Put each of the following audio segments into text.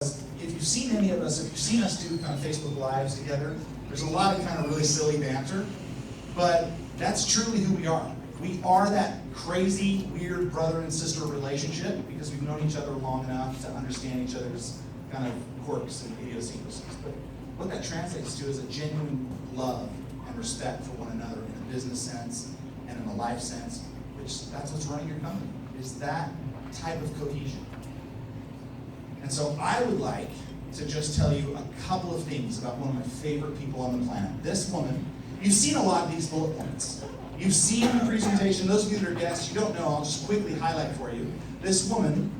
If you've seen any of us, if you've seen us do kind of Facebook Lives together, there's a lot of kind of really silly banter, but that's truly who we are. We are that crazy, weird brother and sister relationship because we've known each other long enough to understand each other's kind of quirks and idiosyncrasies. But what that translates to is a genuine love and respect for one another in a business sense and in a life sense, which that's what's running your company, is that type of cohesion. And so I would like to just tell you a couple of things about one of my favorite people on the planet. This woman, you've seen a lot of these bullet points. You've seen the presentation. Those of you that are guests, you don't know, I'll just quickly highlight for you. This woman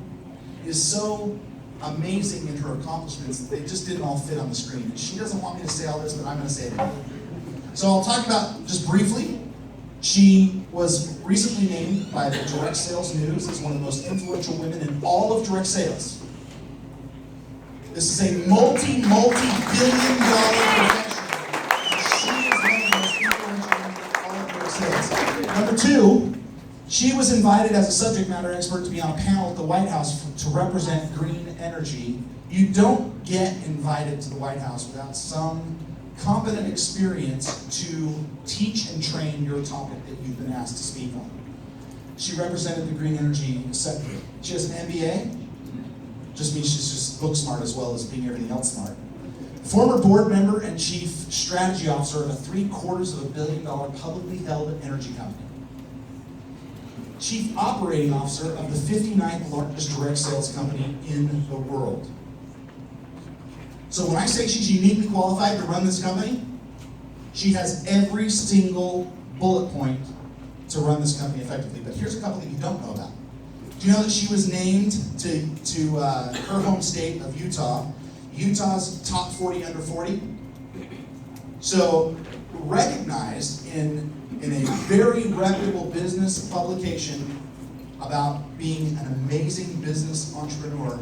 is so amazing in her accomplishments that they just didn't all fit on the screen. And she doesn't want me to say all this, but I'm going to say it anyway. So I'll talk about, just briefly, she was recently named by the Direct Sales News as one of the most influential women in all of direct sales. This is a multi-billion dollar professional. She is one of the most influential women in all of direct sales. Number two, she was invited as a subject matter expert to be on a panel at the White House to represent green energy. You don't get invited to the White House without some competent experience to teach and train your topic that you've been asked to speak on. She represented the green energy sector. She has an MBA. Just means she's just book smart as well as being everything else smart. Former board member and chief strategy officer of a $750 million publicly held energy company. Chief operating officer of the 59th largest direct sales company in the world. So when I say she's uniquely qualified to run this company, she has every single bullet point to run this company effectively. But here's a couple that you don't know about. Do you know that she was named to her home state of Utah, Utah's top 40 under 40? So recognized in a very reputable business publication about being an amazing business entrepreneur,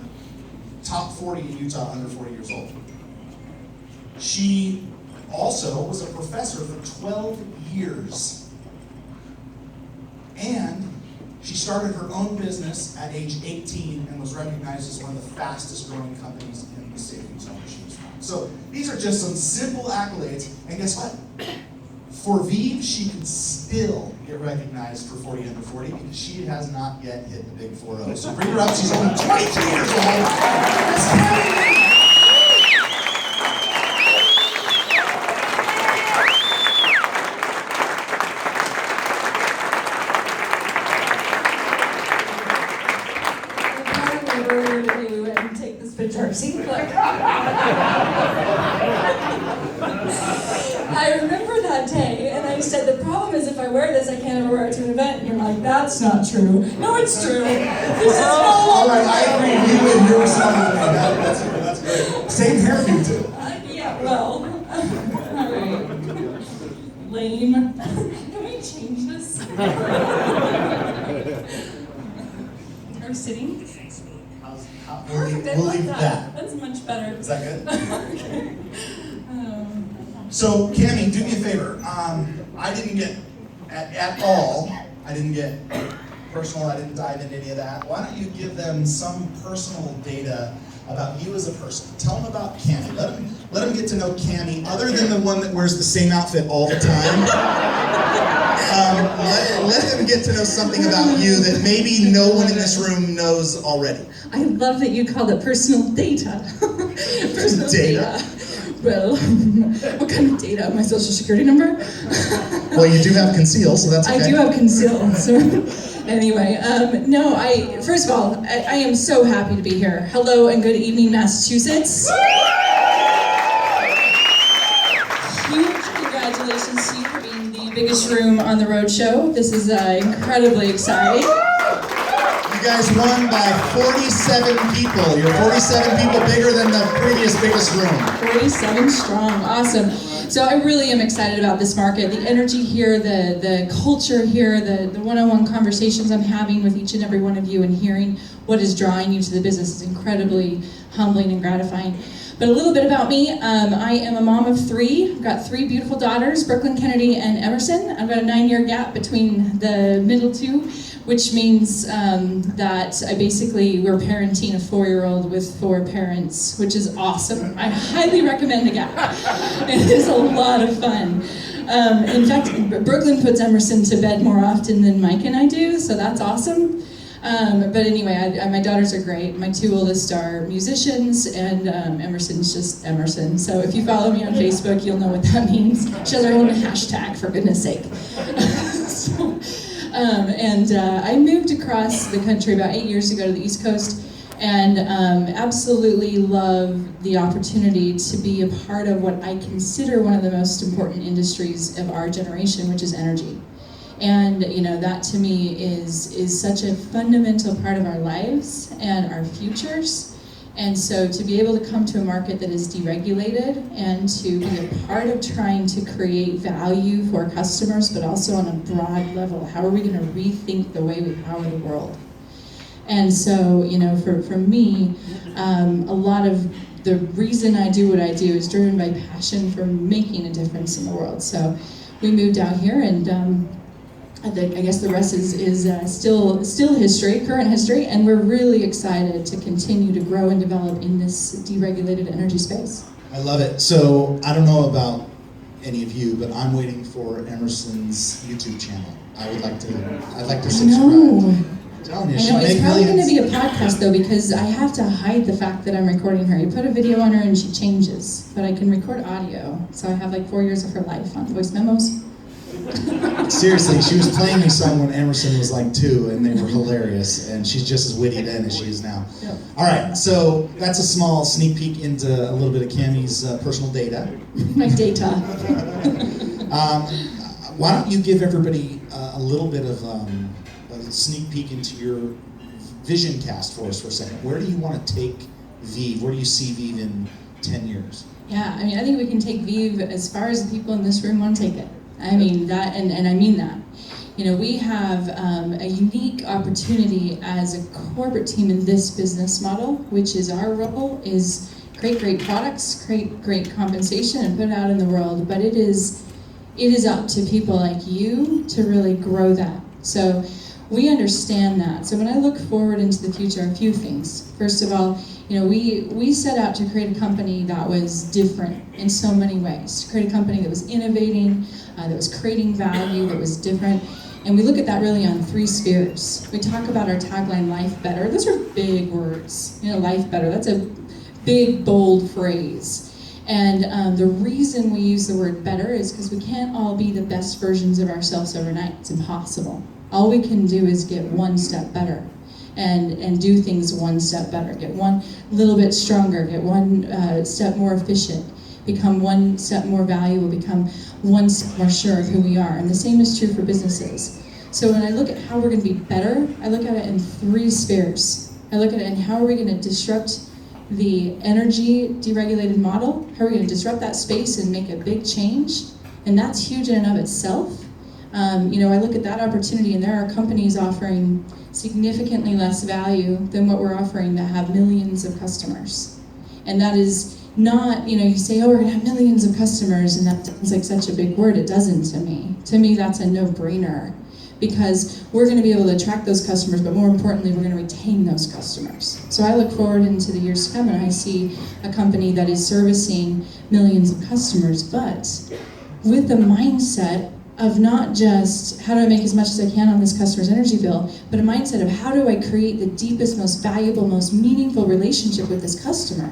top 40 in Utah under 40 years old. She also was a professor for 12 years. And she started her own business at age 18 and was recognized as one of the fastest growing companies in the state of Utah where she was from. So these are just some simple accolades. And guess what? For Vive, she could still get recognized for 40 under 40 because she has not yet hit the big 4-0. So bring her up. She's only 22 years old. Miss Kelly! I remember that day, and I said, the problem is if I wear this, I can't ever wear it to an event. And you're like, that's not true. No, it's true. This is no all right, I agree. You and your son. That's great. Same hairdo too. Yeah, well. All right. Lame. Can we change this? Or sitting? We'll leave that. That's much better. Is that good? So, Cammie, do me a favor. I didn't get, at all, I didn't get personal, I didn't dive into any of that. Why don't you give them some personal data about you as a person? Tell them about Cammie. Let them get to know Cammie, other than the one that wears the same outfit all the time. Let them get to know something about you that maybe no one in this room knows already. I love that you call it personal data. Personal Data? Well, what kind of data? My social security number? Well, you do have conceal, so that's okay. I do have conceal. So anyway, no, first of all, I am so happy to be here. Hello and good evening, Massachusetts. Huge congratulations to you for being the biggest room on the roadshow. This is incredibly exciting. You guys won by 47 people. You're 47 people bigger than the previous biggest room. 47 strong, awesome. So I really am excited about this market. The energy here, the culture here, the one-on-one conversations I'm having with each and every one of you and hearing what is drawing you to the business is incredibly humbling and gratifying. But a little bit about me, I am a mom of 3. I've got 3 beautiful daughters, Brooklyn, Kennedy, and Emerson. I've got a 9-year gap between the middle 2, which means that we're parenting a 4-year-old with 4 parents, which is awesome. I highly recommend a gap. It is a lot of fun. In fact, Brooklyn puts Emerson to bed more often than Mike and I do, so that's awesome. But anyway, my daughters are great. My 2 oldest are musicians, and Emerson's just Emerson. So if you follow me on Facebook, you'll know what that means. She has her own hashtag, for goodness sake. I moved across the country about 8 years ago to the East Coast, and absolutely love the opportunity to be a part of what I consider one of the most important industries of our generation, which is energy. And that to me is such a fundamental part of our lives and our futures. And so to be able to come to a market that is deregulated and to be a part of trying to create value for customers, but also on a broad level, how are we going to rethink the way we power the world? And so, for me, a lot of the reason I do what I do is driven by passion for making a difference in the world. So we moved out here, and I guess the rest is still history, current history, and we're really excited to continue to grow and develop in this deregulated energy space. I love it. So I don't know about any of you, but I'm waiting for Emerson's YouTube channel. I'd like to subscribe. I know, She'll it's make probably going to millions. be a podcast though, because I have to hide the fact that I'm recording her. You put a video on her and she changes, but I can record audio. So I have like 4 years of her life on voice memos. Seriously, she was playing me some when Emerson was like 2, and they were hilarious, and she's just as witty then as she is now. Yep. All right, so that's a small sneak peek into a little bit of Cammie's personal data. My data. Why don't you give everybody a little bit of a sneak peek into your vision cast for us for a second. Where do you want to take Vive? Where do you see Vive in 10 years? Yeah, I mean, I think we can take Vive as far as the people in this room want to take it. I mean that, and I mean that. We have a unique opportunity as a corporate team in this business model, which is our role, is create great products, create great compensation, and put it out in the world. But it is up to people like you to really grow that. So we understand that. So when I look forward into the future, a few things. First of all, we set out to create a company that was different in so many ways. To create a company that was innovating, that was creating value, that was different. And we look at that really on 3 spheres. We talk about our tagline, Life Better. Those are big words. Life Better, that's a big, bold phrase. And the reason we use the word better is because we can't all be the best versions of ourselves overnight. It's impossible. All we can do is get one step better and do things one step better, get one little bit stronger, get one step more efficient, become one step more valuable, become one step more sure of who we are. And the same is true for businesses. So when I look at how we're going to be better, I look at it in 3 spheres. I look at it in how are we going to disrupt the energy deregulated model, how are we going to disrupt that space and make a big change, and that's huge in and of itself. I look at that opportunity, and there are companies offering significantly less value than what we're offering that have millions of customers. And that is not, you say, oh, we're going to have millions of customers, and that sounds like such a big word. It doesn't to me. To me, that's a no-brainer, because we're going to be able to attract those customers, but more importantly, we're going to retain those customers. So I look forward into the years to come, and I see a company that is servicing millions of customers, but with the mindset of not just how do I make as much as I can on this customer's energy bill, but a mindset of how do I create the deepest, most valuable, most meaningful relationship with this customer.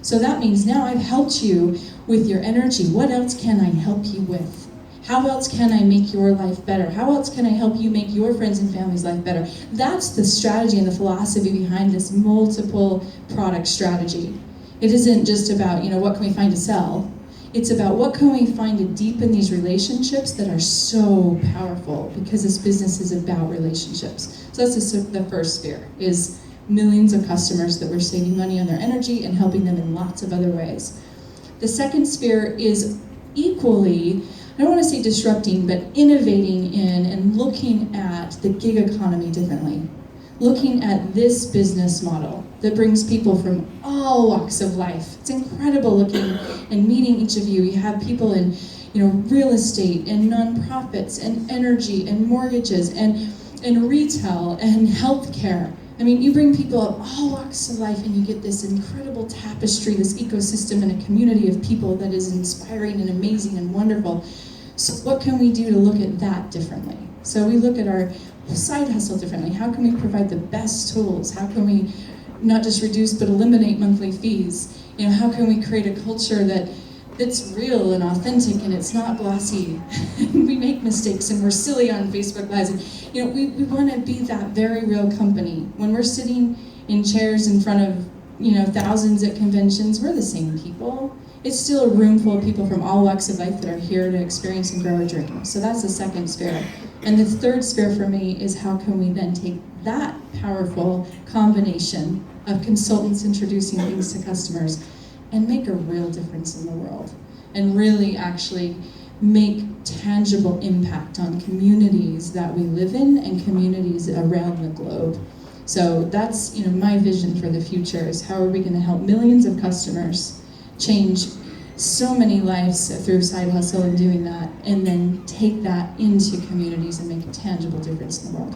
So that means now I've helped you with your energy. What else can I help you with? How else can I make your life better? How else can I help you make your friends and family's life better? That's the strategy and the philosophy behind this multiple product strategy. It isn't just about, what can we find to sell? It's about what can we find to deepen these relationships that are so powerful, because this business is about relationships. So that's the first sphere, is millions of customers that we're saving money on their energy and helping them in lots of other ways. The second sphere is equally, I don't want to say disrupting, but innovating in and looking at the gig economy differently. Looking at this business model that brings people from all walks of life. It's incredible looking and meeting each of you. You have people in, real estate and nonprofits and energy and mortgages and retail and healthcare. I mean, you bring people of all walks of life and you get this incredible tapestry, this ecosystem and a community of people that is inspiring and amazing and wonderful. So what can we do to look at that differently? So we look at our side hustle differently. How can we provide the best tools? How can we not just reduce but eliminate monthly fees? How can we create a culture that's real and authentic and it's not glossy? We make mistakes and we're silly on Facebook Lives. And, we want to be that very real company. When we're sitting in chairs in front of, thousands at conventions, we're the same people. It's still a room full of people from all walks of life that are here to experience and grow our dream. So that's the second sphere. And the third sphere for me is how can we then take that powerful combination of consultants introducing things to customers and make a real difference in the world and really actually make tangible impact on communities that we live in and communities around the globe. So that's my vision for the future is how are we going to help millions of customers change so many lives through side hustle and doing that, and then take that into communities and make a tangible difference in the world.